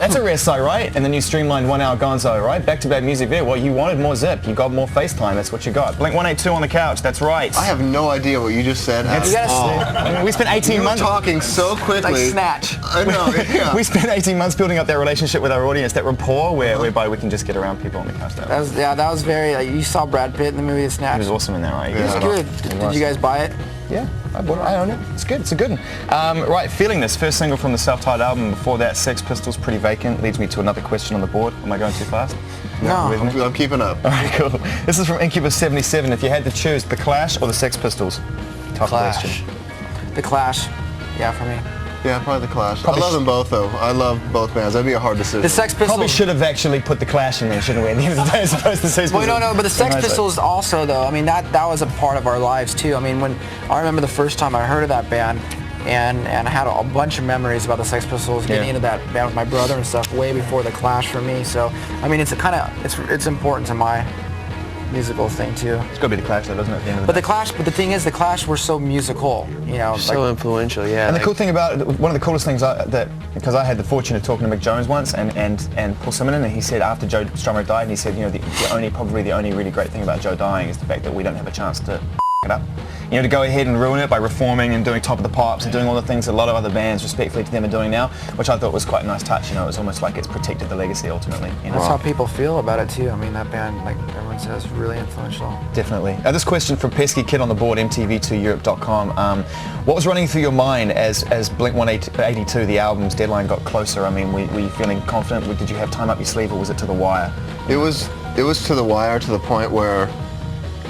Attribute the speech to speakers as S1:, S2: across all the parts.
S1: That's a rare sight, right? And then you streamlined 1 hour Gonzo, right? Back-to-back music video. Well, you wanted more zip. You got more FaceTime. That's what you got. Blink-182 on the couch. That's right.
S2: I have no idea what you just said.
S1: We spent 18 months
S2: talking so quickly.
S3: Like Snatch.
S2: I know. Yeah.
S1: We spent 18 months building up that relationship with our audience, that rapport, whereby we can just get around people on the couch.
S3: That was very. You saw Brad Pitt in the movie Snatch.
S1: He was awesome in there, right?
S3: It was good. Did you guys buy it?
S1: Yeah, I bought it. I own it. It's good. It's a good one. Right, Feeling This, first single from the self-titled album. Before that, Sex Pistols, Pretty Vacant. Leads me to another question on the board. Am I going too fast?
S3: No.
S2: I'm keeping up.
S1: All right, cool. This is from Incubus 77. If you had to choose The Clash or the Sex Pistols? Tough question.
S3: The Clash. Yeah, for me.
S2: Yeah, probably The Clash. I love them both, though. I love both bands. That'd be a hard decision.
S3: The Sex Pistols.
S1: Probably should have actually put The Clash in there, shouldn't we? At the end of the day, as opposed to Sex Pistols.
S3: Well, no, but the Sex Pistols also, though. I mean, that was a part of our lives too. I mean, when I remember the first time I heard of that band, and I had a bunch of memories about the Sex Pistols, getting into that band with my brother and stuff way before The Clash for me. So, I mean, it's important to my musical thing too.
S1: It's got to be The Clash, though, doesn't it? At the end of the day.
S3: But the thing is, The Clash were so musical, you know.
S4: So influential, yeah.
S1: And the cool thing about it, one of the coolest things because I had the fortune of talking to Mick Jones once and Paul Simonon, and he said after Joe Strummer died, and he said, you know, probably the only really great thing about Joe dying is the fact that we don't have a chance to it up. You know, to go ahead and ruin it by reforming and doing Top of the Pops and doing all the things a lot of other bands, respectfully to them, are doing now, which I thought was quite a nice touch. You know, it was almost like it's protected the legacy ultimately. You know?
S3: That's how people feel about it too. I mean, that band, like everyone says, really influential.
S1: Definitely. This question from Pesky Kid on the board, MTV2Europe.com. What was running through your mind as Blink-182, the album's deadline, got closer? I mean, were you feeling confident? Did you have time up your sleeve, or was it to the wire?
S2: It was to the wire, to the point where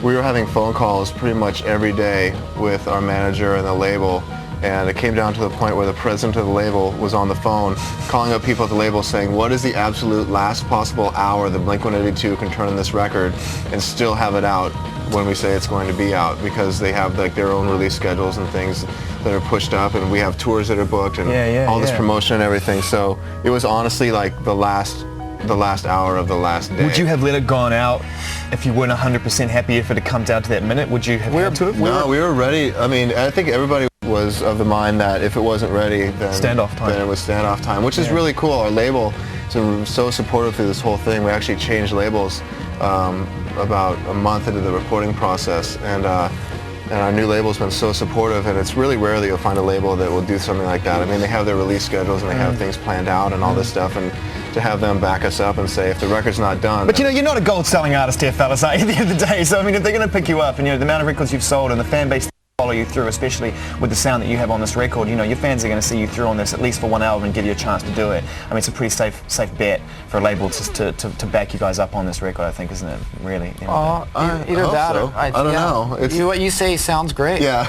S2: we were having phone calls pretty much every day with our manager and the label, and it came down to the point where the president of the label was on the phone calling up people at the label saying, what is the absolute last possible hour that Blink-182 can turn in this record and still have it out when we say it's going to be out, because they have like their own release schedules and things that are pushed up, and we have tours that are booked and all this promotion and everything. So it was honestly like the last hour of the last day.
S1: Would you have let it gone out if you weren't 100% happy if it had come down to that minute? Would you have had to?
S2: No, we were ready. I mean, I think everybody was of the mind that if it wasn't ready, then
S1: standoff time.
S2: Then it was standoff time, which is really cool. Our label is so supportive through this whole thing. We actually changed labels about a month into the recording process, and our new label's been so supportive, and it's really rare that you'll find a label that will do something like that. I mean, they have their release schedules and they have things planned out and all this stuff, and to have them back us up and say if the record's not done.
S1: But you know, you're not a gold-selling artist here, fellas, at the end of the day. So I mean, if they're going to pick you up, and you know the amount of records you've sold and the fan base follow you through, especially with the sound that you have on this record, you know, your fans are going to see you through on this at least for one album and give you a chance to do it. I mean, it's a pretty safe bet for a label to back you guys up on this record, I think, isn't it? Really? You know,
S3: either that or
S2: I don't know.
S3: What you say sounds great.
S2: Yeah.